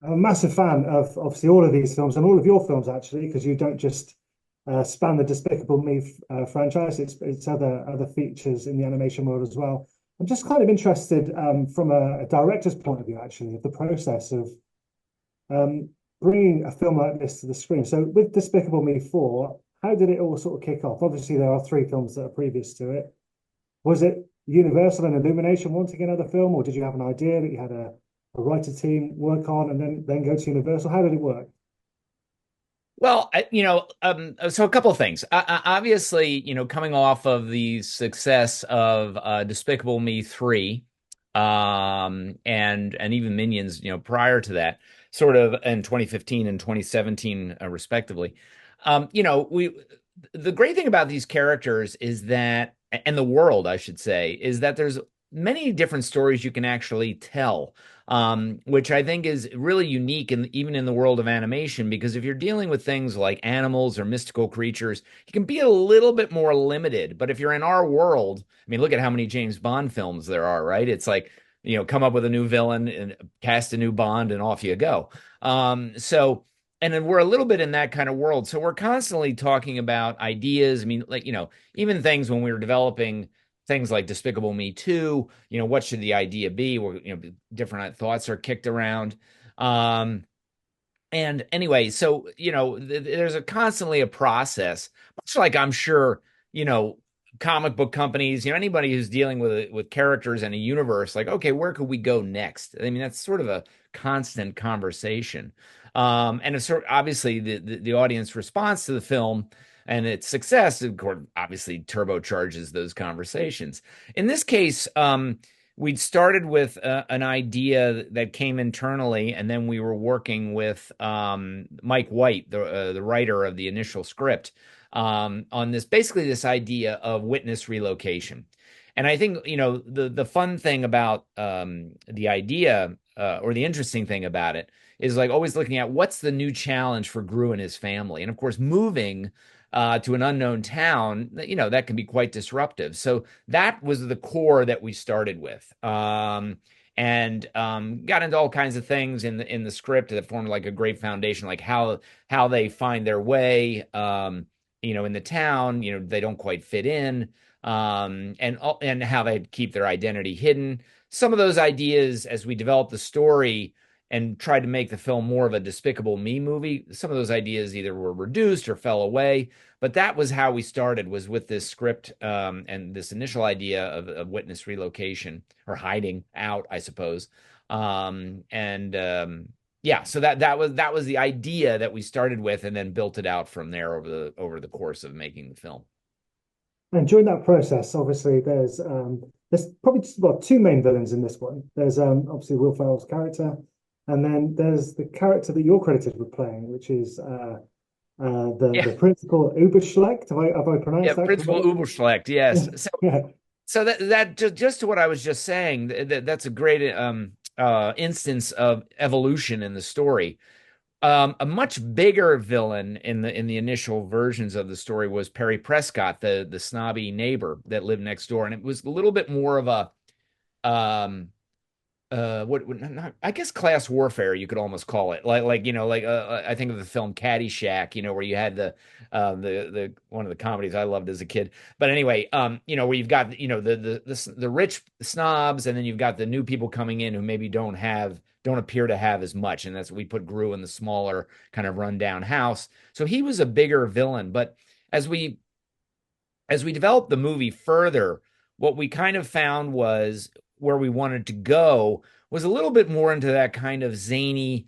I'm a massive fan of obviously all of these films and all of your films actually, because you don't just span the Despicable Me franchise. It's other features in the animation world as well. I'm just kind of interested from a director's point of view, actually, of the process of um, bringing a film like this to the screen. So with Despicable Me 4, how did it all sort of kick off? Obviously, there are three films that are previous to it. Was it Universal and Illumination wanting another film, or did you have an idea that you had a writer team work on and then go to Universal? How did it work? Well, so a couple of things. Obviously, coming off of the success of Despicable Me 3, and even Minions, prior to that, sort of in 2015 and 2017, respectively. We the great thing about these characters is that, and the world, I should say, is that there's many different stories you can actually tell, which I think is really unique even in the world of animation, because if you're dealing with things like animals or mystical creatures, you can be a little bit more limited. But if you're in our world, I mean, look at how many James Bond films there are, right? It's like, come up with a new villain and cast a new Bond and off you go. And then we're a little bit in that kind of world. So we're constantly talking about ideas. I mean, like, even things when we were developing things like Despicable Me 2, what should the idea be? Where, different thoughts are kicked around. Um, and anyway, so, there's constantly a process, much like I'm sure, you know, comic book companies, anybody who's dealing with characters and a universe, like, okay, where could we go next? I mean, that's sort of a constant conversation. And it's sort of obviously the audience response to the film and its success, of course, obviously turbocharges those conversations. In this case, we'd started with an idea that came internally, and then we were working with Mike White, the writer of the initial script, on this idea of witness relocation. And I think the fun thing about the idea, or the interesting thing about it, is like always looking at what's the new challenge for Gru and his family, and of course moving to an unknown town, that can be quite disruptive. So that was the core that we started with. And got into all kinds of things in the script that formed like a great foundation, like how they find their way, in the town. They don't quite fit in, and how they keep their identity hidden. Some of those ideas, as we developed the story and tried to make the film more of a Despicable Me movie, some of those ideas either were reduced or fell away. But that was how we started, was with this script, and this initial idea of witness relocation, or hiding out, I suppose. And Yeah, so that was the idea that we started with, and then built it out from there over the course of making the film. And during that process, obviously, there's probably just about two main villains in this one. There's obviously Will Ferrell's character, and then there's the character that you're credited with playing, which is the Yeah, Principal Übelschlecht. Have I yeah, pronounced that Principal correctly? Übelschlecht, yes. So Yeah. so that just to what I was just saying, that's a great instance of evolution in the story. A much bigger villain in the initial versions of the story was Perry Prescott, the snobby neighbor that lived next door, and it was a little bit more of a um what not, I guess class warfare, you could almost call it, I think of the film Caddyshack, where you had the one of the comedies I loved as a kid. But anyway, where you've got the rich snobs, and then you've got the new people coming in who maybe don't appear to have as much, and that's, we put Gru in the smaller kind of rundown house. So he was a bigger villain. But as we as we developed the movie further, what we kind of found was where we wanted to go was a little bit more into that kind of zany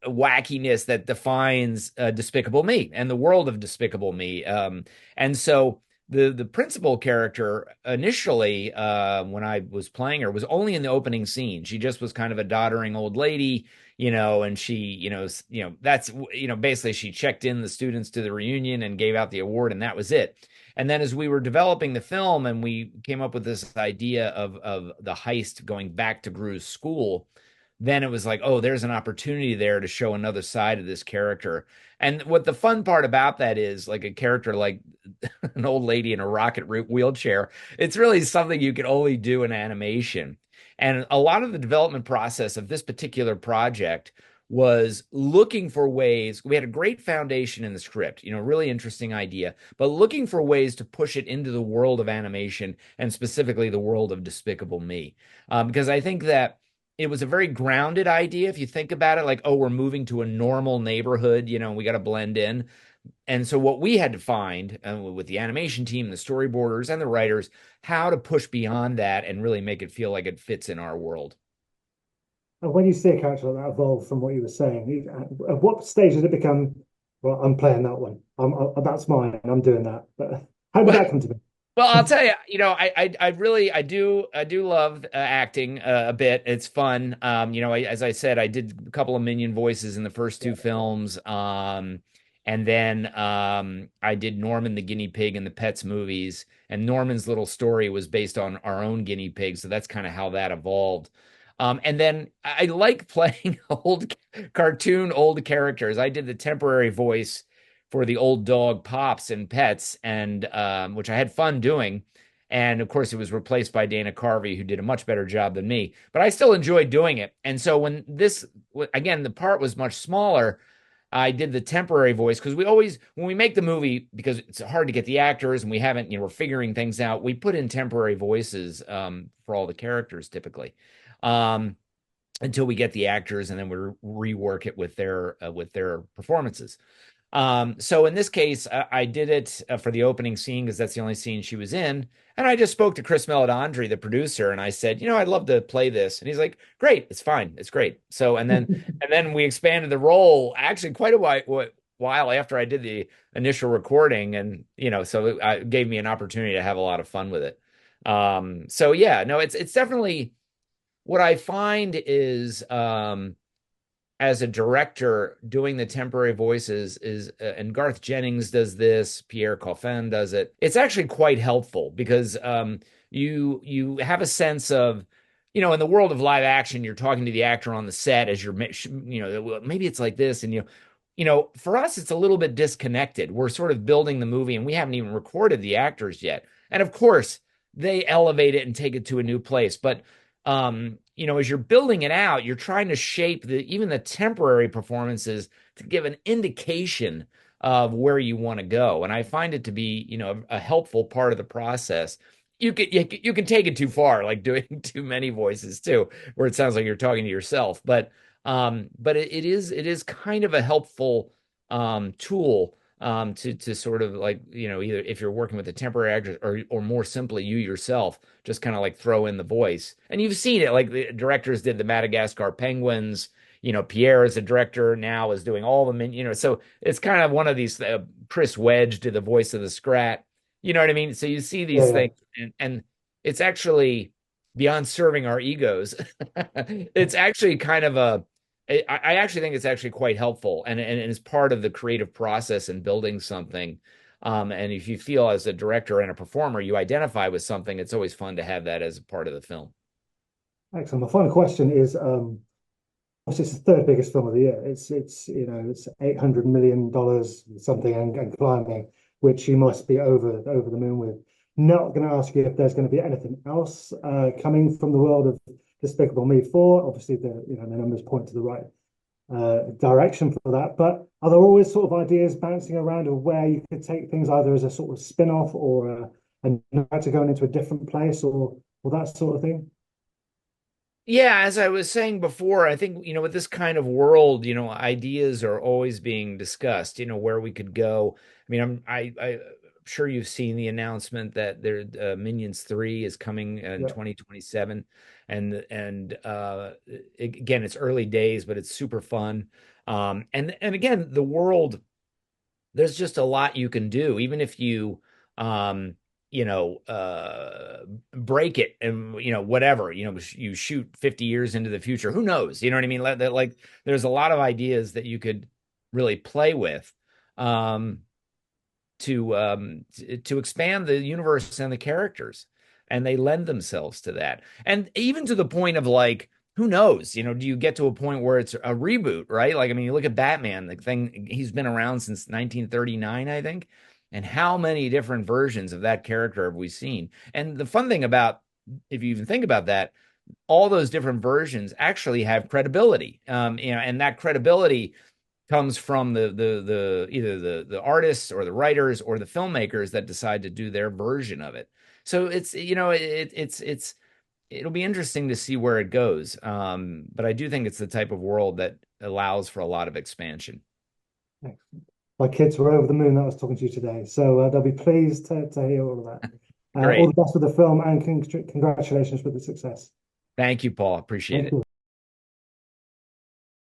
wackiness that defines Despicable Me and the world of Despicable Me. And so the principal character initially, when I was playing her, was only in the opening scene. She just was kind of a doddering old lady, and she, that's, basically she checked in the students to the reunion and gave out the award, and that was it. And then as we were developing the film and we came up with this idea of the heist going back to Gru's school, then it was like, oh, there's an opportunity there to show another side of this character. And what the fun part about that is, like a character like an old lady in a rocket wheelchair, it's really something you can only do in animation. And a lot of the development process of this particular project was looking for ways. We had a great foundation in the script, really interesting idea, but looking for ways to push it into the world of animation and specifically the world of Despicable Me. Because I think that it was a very grounded idea. If you think about it, like, oh, we're moving to a normal neighborhood, we got to blend in. And so what we had to find with the animation team, the storyboarders and the writers, how to push beyond that and really make it feel like it fits in our world. And when you see a character like that evolve from what you were saying, at what stage does it become, well, I'm playing that one. That's mine. I'm doing that. But how did Well, that come to be? well, I'll tell you, I do love acting a bit. It's fun. As I said, I did a couple of Minion voices in the first two films. And then I did Norman the guinea pig in the Pets movies. And Norman's little story was based on our own guinea pig. So that's kind of how that evolved. And then I like playing old characters. I did the temporary voice for the old dog Pops in Pets, and which I had fun doing. And of course, it was replaced by Dana Carvey, who did a much better job than me. But I still enjoyed doing it. And so when again, the part was much smaller, I did the temporary voice because when we make the movie, because it's hard to get the actors and we haven't, we're figuring things out, we put in temporary voices for all the characters typically. Until we get the actors, and then we rework it with their performances. So in this case, I did it for the opening scene because that's the only scene she was in. And I just spoke to Chris Meledandri, the producer, and I said, I'd love to play this. And he's like, great, it's fine, it's great. So and then we expanded the role actually quite a while after I did the initial recording, and so it gave me an opportunity to have a lot of fun with it. So yeah, no, it's definitely what I find is as a director doing the temporary voices is and Garth Jennings does this, Pierre Coffin does it. It's actually quite helpful because you have a sense of, in the world of live action, you're talking to the actor on the set as maybe it's like this, and for us it's a little bit disconnected. We're sort of building the movie and we haven't even recorded the actors yet. And of course, they elevate it and take it to a new place, but as you're building it out, you're trying to shape even the temporary performances to give an indication of where you want to go. And I find it to be, a helpful part of the process. You can take it too far, like doing too many voices too, where it sounds like you're talking to yourself. But it is kind of a helpful tool to sort of like, either if you're working with a temporary actor or more simply you yourself, just kind of like throw in the voice. And you've seen it, like the directors did the Madagascar Penguins. Pierre as a director now is doing all the so it's kind of one of these. Chris Wedge did the voice of the Scrat. You know what I mean? So you see these things, and it's actually beyond serving our egos. It's actually kind of I actually think it's actually quite helpful and it's part of the creative process in building something. And if you feel as a director and a performer, you identify with something, it's always fun to have that as a part of the film. Excellent. My final question is, what's it's the third biggest film of the year? It's $800 million something and climbing, which you must be over the moon with. Not going to ask you if there's going to be anything else coming from the world of Despicable Me 4. Obviously, the numbers point to the right direction for that. But are there always sort of ideas bouncing around of where you could take things, either as a sort of spin-off or a character going into a different place or that sort of thing? Yeah, as I was saying before, I think, with this kind of world, ideas are always being discussed, where we could go. I mean, I'm sure you've seen the announcement that Minions 3 is coming in 2027. And again, it's early days, but it's super fun. And again, the world, there's just a lot you can do, even if you break it and whatever, you shoot 50 years into the future, who knows, you know what I mean? Like there's a lot of ideas that you could really play with to expand the universe and the characters, and they lend themselves to that. And even to the point of like, who knows, do you get to a point where it's a reboot, right? Like, I mean, you look at Batman, the thing, he's been around since 1939, I think. And how many different versions of that character have we seen? And the fun thing about, if you even think about that, all those different versions actually have credibility. And that credibility comes from the either the artists or the writers or the filmmakers that decide to do their version of it. So it'll be interesting to see where it goes. But I do think it's the type of world that allows for a lot of expansion. My kids were over the moon that I was talking to you today, so they'll be pleased to hear all of that. All Great. the best with the film, and congratulations with the success. Thank you, Paul. Appreciate it.